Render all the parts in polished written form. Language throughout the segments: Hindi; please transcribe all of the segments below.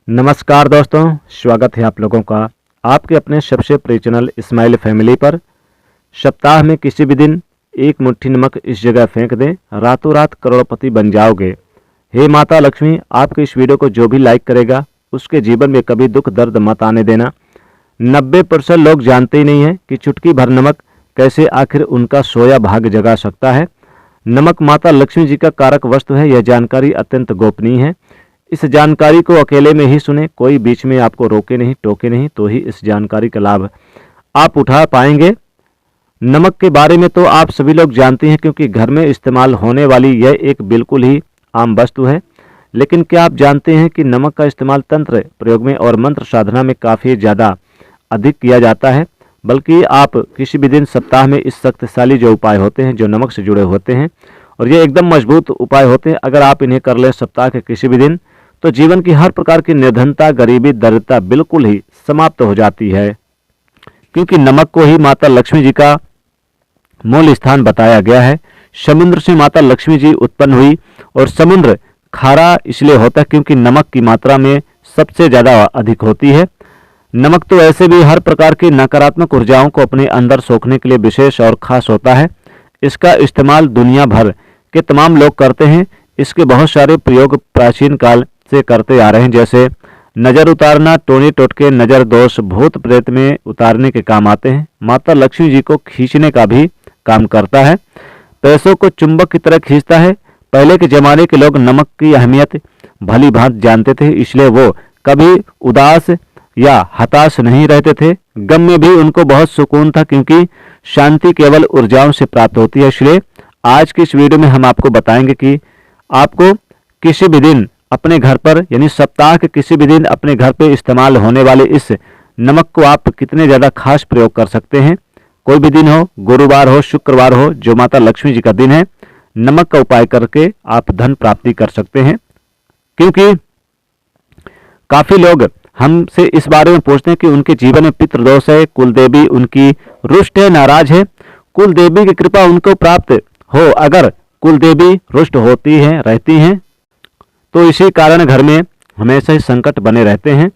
नमस्कार दोस्तों, स्वागत है आप लोगों का आपके अपने सबसे प्रिय चैनल स्माइल फैमिली पर। सप्ताह में किसी भी दिन एक मुट्ठी नमक इस जगह फेंक दें, रातों रात करोड़पति बन जाओगे। हे माता लक्ष्मी, आपके इस वीडियो को जो भी लाइक करेगा उसके जीवन में कभी दुख दर्द मत आने देना। 90% लोग जानते ही नहीं हैं कि चुटकी भर नमक कैसे आखिर उनका सोया भाग जगा सकता है। नमक माता लक्ष्मी जी का कारक वस्तु है। यह जानकारी अत्यंत गोपनीय है। इस जानकारी को अकेले में ही सुने, कोई बीच में आपको रोके नहीं टोके नहीं, तो ही इस जानकारी का लाभ आप उठा पाएंगे। नमक के बारे में तो आप सभी लोग जानते हैं, क्योंकि घर में इस्तेमाल होने वाली यह एक बिल्कुल ही आम वस्तु है। लेकिन क्या आप जानते हैं कि नमक का इस्तेमाल तंत्र प्रयोग में और मंत्र साधना में काफ़ी ज़्यादा अधिक किया जाता है। बल्कि आप किसी भी दिन सप्ताह में इस शक्तिशाली जो उपाय होते हैं जो नमक से जुड़े होते हैं, और ये एकदम मजबूत उपाय होते हैं, अगर आप इन्हें कर लें सप्ताह के किसी भी दिन, तो जीवन की हर प्रकार की निर्धनता, गरीबी, दरिद्रता बिल्कुल ही समाप्त हो जाती है। क्योंकि नमक को ही माता लक्ष्मी जी का मूल स्थान बताया गया है। समुद्र से माता लक्ष्मी जी उत्पन्न हुई, और समुद्र खारा इसलिए होता है क्योंकि नमक की मात्रा में सबसे ज़्यादा अधिक होती है। नमक तो ऐसे भी हर प्रकार की नकारात्मक ऊर्जाओं को अपने अंदर सोखने के लिए विशेष और खास होता है। इसका इस्तेमाल दुनिया भर के तमाम लोग करते हैं। इसके बहुत सारे प्रयोग प्राचीन काल से करते आ रहे हैं, जैसे नज़र उतारना, टोने टोटके, नज़र दोष, भूत प्रेत में उतारने के काम आते हैं। माता लक्ष्मी जी को खींचने का भी काम करता है। पैसों को चुंबक की तरह खींचता है। पहले के ज़माने के लोग नमक की अहमियत भली भांति जानते थे, इसलिए वो कभी उदास या हताश नहीं रहते थे। गम में भी उनको बहुत सुकून था, क्योंकि शांति केवल ऊर्जाओं से प्राप्त होती है। इसलिए आज की इस वीडियो में हम आपको बताएंगे कि आपको किसी भी दिन अपने घर पर, यानी सप्ताह के किसी भी दिन अपने घर पे इस्तेमाल होने वाले इस नमक को आप कितने ज़्यादा खास प्रयोग कर सकते हैं। कोई भी दिन हो, गुरुवार हो, शुक्रवार हो, जो माता लक्ष्मी जी का दिन है, नमक का उपाय करके आप धन प्राप्ति कर सकते हैं। क्योंकि काफ़ी लोग हमसे इस बारे में पूछते हैं कि उनके जीवन में पितृदोष है, कुलदेवी उनकी रुष्ट है, नाराज है। कुलदेवी की कृपा उनको प्राप्त हो, अगर कुलदेवी रुष्ट होती हैं, रहती हैं, तो इसी कारण घर में हमेशा ही संकट बने रहते हैं,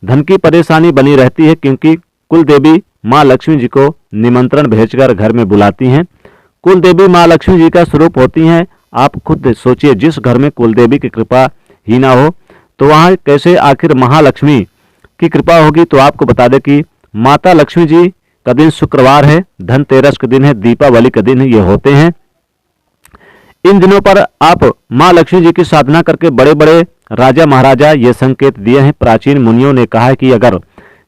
धन की परेशानी बनी रहती है। क्योंकि कुलदेवी माँ लक्ष्मी जी को निमंत्रण भेजकर घर में बुलाती हैं। कुलदेवी माँ लक्ष्मी जी का स्वरूप होती हैं। आप खुद सोचिए, जिस घर में कुलदेवी की कृपा ही ना हो तो वहाँ कैसे आखिर महालक्ष्मी की कृपा होगी। तो आपको बता दें कि माता लक्ष्मी जी का दिन शुक्रवार है, धनतेरस का दिन है, दीपावली का दिन है, ये होते हैं। इन दिनों पर आप माँ लक्ष्मी जी की साधना करके बड़े बड़े राजा महाराजा ये संकेत दिए हैं। प्राचीन मुनियों ने कहा है कि अगर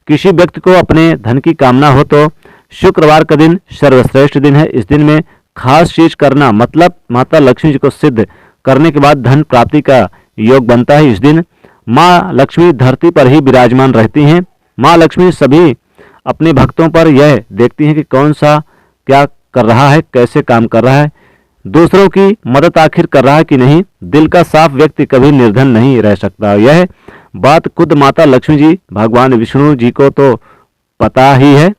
किसी व्यक्ति को अपने धन की कामना हो तो शुक्रवार का दिन सर्वश्रेष्ठ दिन है। इस दिन में खास चीज करना मतलब माता लक्ष्मी जी को सिद्ध करने के बाद धन प्राप्ति का योग बनता है। इस दिन माँ लक्ष्मी धरती पर ही विराजमान रहती हैं। माँ लक्ष्मी सभी अपने भक्तों पर यह देखती हैं कि कौन सा क्या कर रहा है, कैसे काम कर रहा है, दूसरों की मदद आखिर कर रहा है कि नहीं। दिल का साफ व्यक्ति कभी निर्धन नहीं रह सकता। यह बात खुद माता लक्ष्मी जी भगवान विष्णु जी को तो पता ही है।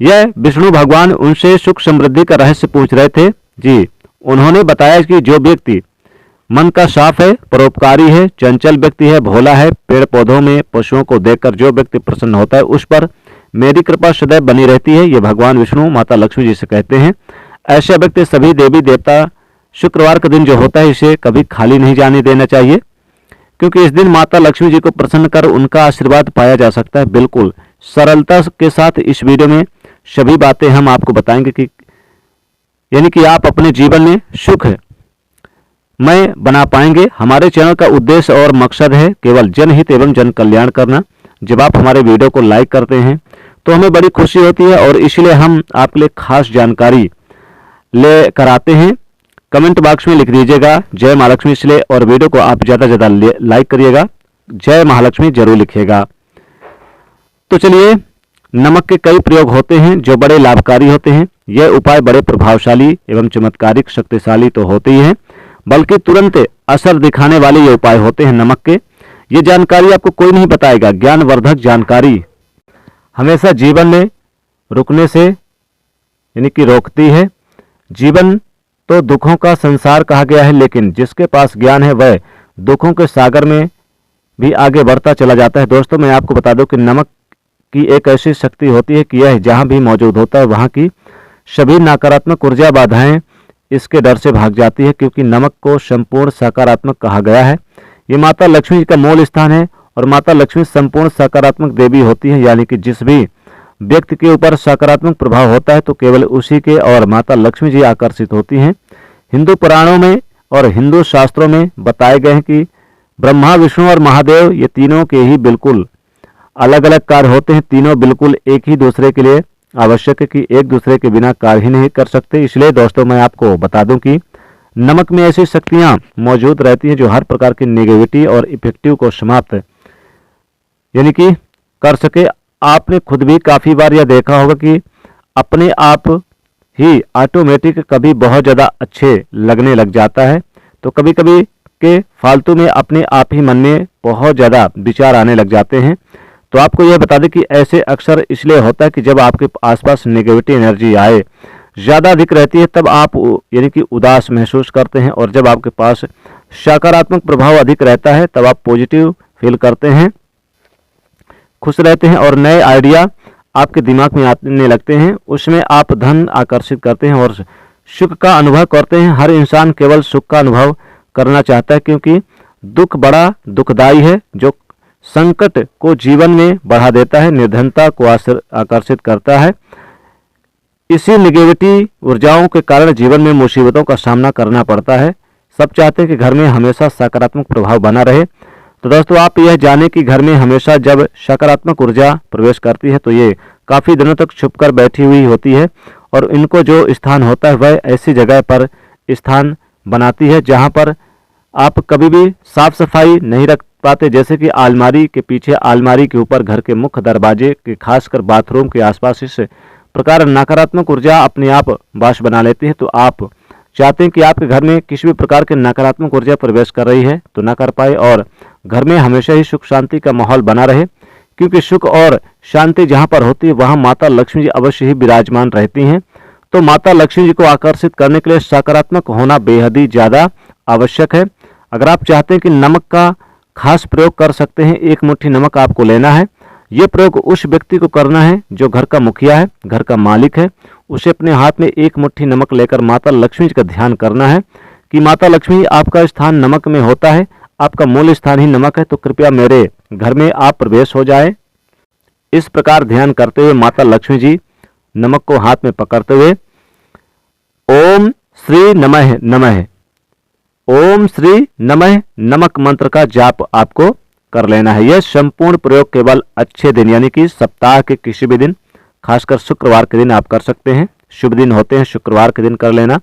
यह विष्णु भगवान उनसे सुख समृद्धि का रहस्य पूछ रहे थे जी। उन्होंने बताया कि जो व्यक्ति मन का साफ है, परोपकारी है, चंचल व्यक्ति है, भोला है, पेड़ पौधों में पशुओं को देखकर जो व्यक्ति प्रसन्न होता है, उस पर मेरी कृपा सदैव बनी रहती है। ये भगवान विष्णु माता लक्ष्मी जी से कहते हैं। ऐसा व्यक्ति सभी देवी देवता शुक्रवार का दिन जो होता है इसे कभी खाली नहीं जाने देना चाहिए, क्योंकि इस दिन माता लक्ष्मी जी को प्रसन्न कर उनका आशीर्वाद पाया जा सकता है। बिल्कुल सरलता के साथ इस वीडियो में सभी बातें हम आपको बताएंगे कि यानी कि आप अपने जीवन में सुख मैं बना पाएंगे। हमारे चैनल का उद्देश्य और मकसद है केवल जनहित एवं जन कल्याण करना। जब आप हमारे वीडियो को लाइक करते हैं तो हमें बड़ी खुशी होती है, और इसलिए हम आपके लिए खास जानकारी ले कर आते हैं। कमेंट बॉक्स में लिख दीजिएगा जय महालक्ष्मी इसलिए, और वीडियो को आप ज़्यादा से ज़्यादा लाइक करिएगा, जय महालक्ष्मी जरूर लिखिएगा। तो चलिए, नमक के कई प्रयोग होते हैं जो बड़े लाभकारी होते हैं। यह उपाय बड़े प्रभावशाली एवं चमत्कारिक शक्तिशाली तो होते ही हैं, बल्कि तुरंत असर दिखाने वाले ये उपाय होते हैं नमक के। ये जानकारी आपको कोई नहीं बताएगा। ज्ञानवर्धक जानकारी हमेशा जीवन में रुकने से यानी कि रोकती है। जीवन तो दुखों का संसार कहा गया है, लेकिन जिसके पास ज्ञान है वह दुखों के सागर में भी आगे बढ़ता चला जाता है। दोस्तों मैं आपको बता दूं कि नमक की एक ऐसी शक्ति होती है कि यह जहां भी मौजूद होता है वहां की सभी नकारात्मक ऊर्जा बाधाएं इसके डर से भाग जाती है, क्योंकि नमक को संपूर्ण सकारात्मक कहा गया है। ये माता लक्ष्मी जी का मूल स्थान है और माता लक्ष्मी संपूर्ण सकारात्मक देवी होती है, यानी कि जिस भी व्यक्ति के ऊपर सकारात्मक प्रभाव होता है तो केवल उसी के और माता लक्ष्मी जी आकर्षित होती हैं। हिंदू पुराणों में और हिंदू शास्त्रों में बताए गए हैं कि ब्रह्मा, विष्णु और महादेव ये तीनों के ही बिल्कुल अलग अलग कार्य होते हैं। तीनों बिल्कुल एक ही दूसरे के लिए आवश्यक है कि एक दूसरे के बिना कार्य ही नहीं कर सकते। इसलिए दोस्तों मैं आपको बता दूं कि नमक में ऐसी शक्तियां मौजूद रहती हैं जो हर प्रकार की नेगेटिविटी और इफेक्टिव को समाप्त यानी कि कर सके। आपने खुद भी काफ़ी बार यह देखा होगा कि अपने आप ही ऑटोमेटिक कभी बहुत ज़्यादा अच्छे लगने लग जाता है, तो कभी कभी के फालतू में अपने आप ही मन में बहुत ज़्यादा विचार आने लग जाते हैं। तो आपको यह बता दें कि ऐसे अक्सर इसलिए होता है कि जब आपके आसपास नेगेटिविटी एनर्जी आए ज़्यादा अधिक रहती है तब आप यानी कि उदास महसूस करते हैं, और जब आपके पास सकारात्मक प्रभाव अधिक रहता है तब आप पॉजिटिव फील करते हैं, खुश रहते हैं और नए आइडिया आपके दिमाग में आने लगते हैं। उसमें आप धन आकर्षित करते हैं और सुख का अनुभव करते हैं। हर इंसान केवल सुख का अनुभव करना चाहता है, क्योंकि दुख बड़ा दुखदाई है जो संकट को जीवन में बढ़ा देता है, निर्धनता को आकर्षित करता है। इसी निगेटिविटी ऊर्जाओं के कारण जीवन में मुसीबतों का सामना करना पड़ता है। सब चाहते हैं कि घर में हमेशा सकारात्मक प्रभाव बना रहे। तो दोस्तों आप यह जानें कि घर में हमेशा जब सकारात्मक ऊर्जा प्रवेश करती है तो ये काफ़ी दिनों तक छुपकर बैठी हुई होती है, और इनको जो स्थान होता है वह ऐसी जगह पर स्थान बनाती है जहाँ पर आप कभी भी साफ सफाई नहीं रख पाते, जैसे कि अलमारी के पीछे, अलमारी के ऊपर, घर के मुख्य दरवाजे के, खासकर बाथरूम के आसपास। इस प्रकार नकारात्मक ऊर्जा अपने आप वास बना लेती है। तो आप चाहते हैं कि आपके घर में किसी भी प्रकार के नकारात्मक ऊर्जा प्रवेश कर रही है तो ना कर पाए, और घर में हमेशा ही सुख शांति का माहौल बना रहे, क्योंकि सुख और शांति जहाँ पर होती है वहाँ माता लक्ष्मी जी अवश्य ही विराजमान रहती हैं। तो माता लक्ष्मी जी को आकर्षित करने के लिए सकारात्मक होना बेहद ही ज़्यादा आवश्यक है। अगर आप चाहते हैं कि नमक का खास प्रयोग कर सकते हैं, एक मुट्ठी नमक आपको लेना है। ये प्रयोग उस व्यक्ति को करना है जो घर का मुखिया है, घर का मालिक है। उसे अपने हाथ में एक मुट्ठी नमक लेकर माता लक्ष्मी जी का ध्यान करना है कि माता लक्ष्मी आपका स्थान नमक में होता है, आपका मूल स्थान ही नमक है, तो कृपया मेरे घर में आप प्रवेश हो जाए। इस प्रकार ध्यान करते हुए माता लक्ष्मी जी नमक को हाथ में पकड़ते हुए ओम श्री नमः नमः, ओम श्री नमः नमक मंत्र का जाप आपको कर लेना है। यह संपूर्ण प्रयोग केवल अच्छे दिन यानी कि सप्ताह के किसी भी दिन, खासकर शुक्रवार के दिन आप कर सकते हैं। शुभ दिन होते हैं, शुक्रवार के दिन कर लेना।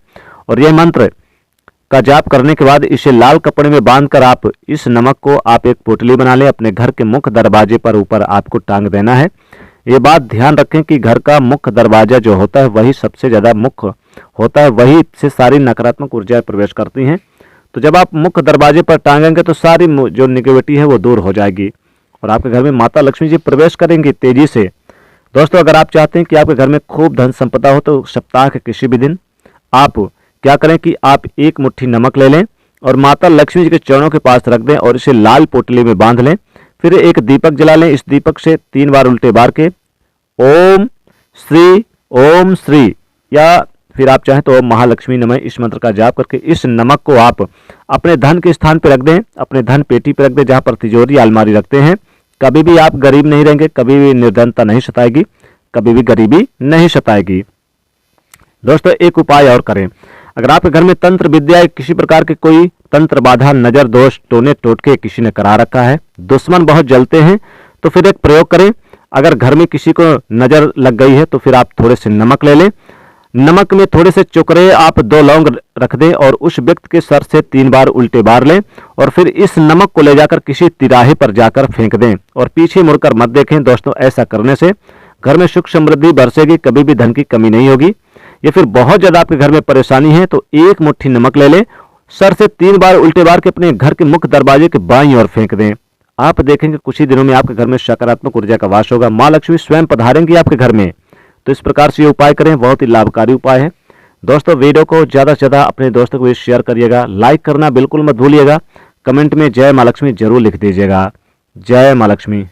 और यह मंत्र का जाप करने के बाद इसे लाल कपड़े में बांधकर आप इस नमक को आप एक पोटली बना लें, अपने घर के मुख्य दरवाजे पर ऊपर आपको टांग देना है। ये बात ध्यान रखें कि घर का मुख्य दरवाजा जो होता है वही सबसे ज़्यादा मुख्य होता है, वही से सारी नकारात्मक ऊर्जाएं प्रवेश करती हैं। तो जब आप मुख्य दरवाजे पर टांगेंगे तो सारी जो निगेटिविटी है वो दूर हो जाएगी और आपके घर में माता लक्ष्मी जी प्रवेश करेंगी तेजी से। दोस्तों अगर आप चाहते हैं कि आपके घर में खूब धन संपदा हो तो सप्ताह के किसी भी दिन आप क्या करें कि आप एक मुट्ठी नमक ले लें और माता लक्ष्मी जी के चरणों के पास रख दें और इसे लाल पोटली में बांध लें। फिर एक दीपक जला लें। इस दीपक से 3 बार उल्टे बार के ओम श्री या फिर आप चाहें तो ओम महालक्ष्मी नमः इस मंत्र का जाप करके इस नमक को आप अपने धन के स्थान पर रख दें, अपने धन पेटी पर रख दें जहां पर तिजोरी अलमारी रखते हैं। कभी भी आप गरीब नहीं रहेंगे, कभी भी निर्धनता नहीं सताएगी, कभी भी गरीबी नहीं सताएगी। दोस्तों एक उपाय और करें, अगर आपके घर में तंत्र विद्या किसी प्रकार के कोई तंत्र बाधा, नजर दोष, टोने टोटके किसी ने करा रखा है, दुश्मन बहुत जलते हैं, तो फिर एक प्रयोग करें। अगर घर में किसी को नजर लग गई है तो फिर आप थोड़े से नमक ले लें, नमक में थोड़े से चुकरे आप 2 लौंग रख दें और उस व्यक्ति के सर से 3 बार उल्टे बार लें और फिर इस नमक को ले जाकर किसी तिराहे पर जाकर फेंक दें और पीछे मुड़कर मत देखें। दोस्तों ऐसा करने से घर में सुख समृद्धि बरसेगी, कभी भी धन की कमी नहीं होगी। या फिर बहुत ज्यादा आपके घर में परेशानी है तो एक मुट्ठी नमक ले लें, सर से 3 बार उल्टे बार के अपने घर के मुख्य दरवाजे के बाईं ओर फेंक दें। आप देखेंगे कुछ ही दिनों में आपके घर में सकारात्मक ऊर्जा का वास होगा, मां लक्ष्मी स्वयं पधारेंगी आपके घर में। तो इस प्रकार से ये उपाय करें, बहुत ही लाभकारी उपाय है। दोस्तों वीडियो को ज़्यादा से ज़्यादा अपने दोस्तों को शेयर करिएगा, लाइक करना बिल्कुल मत भूलिएगा, कमेंट में जय मां लक्ष्मी जरूर लिख दीजिएगा। जय माँ लक्ष्मी।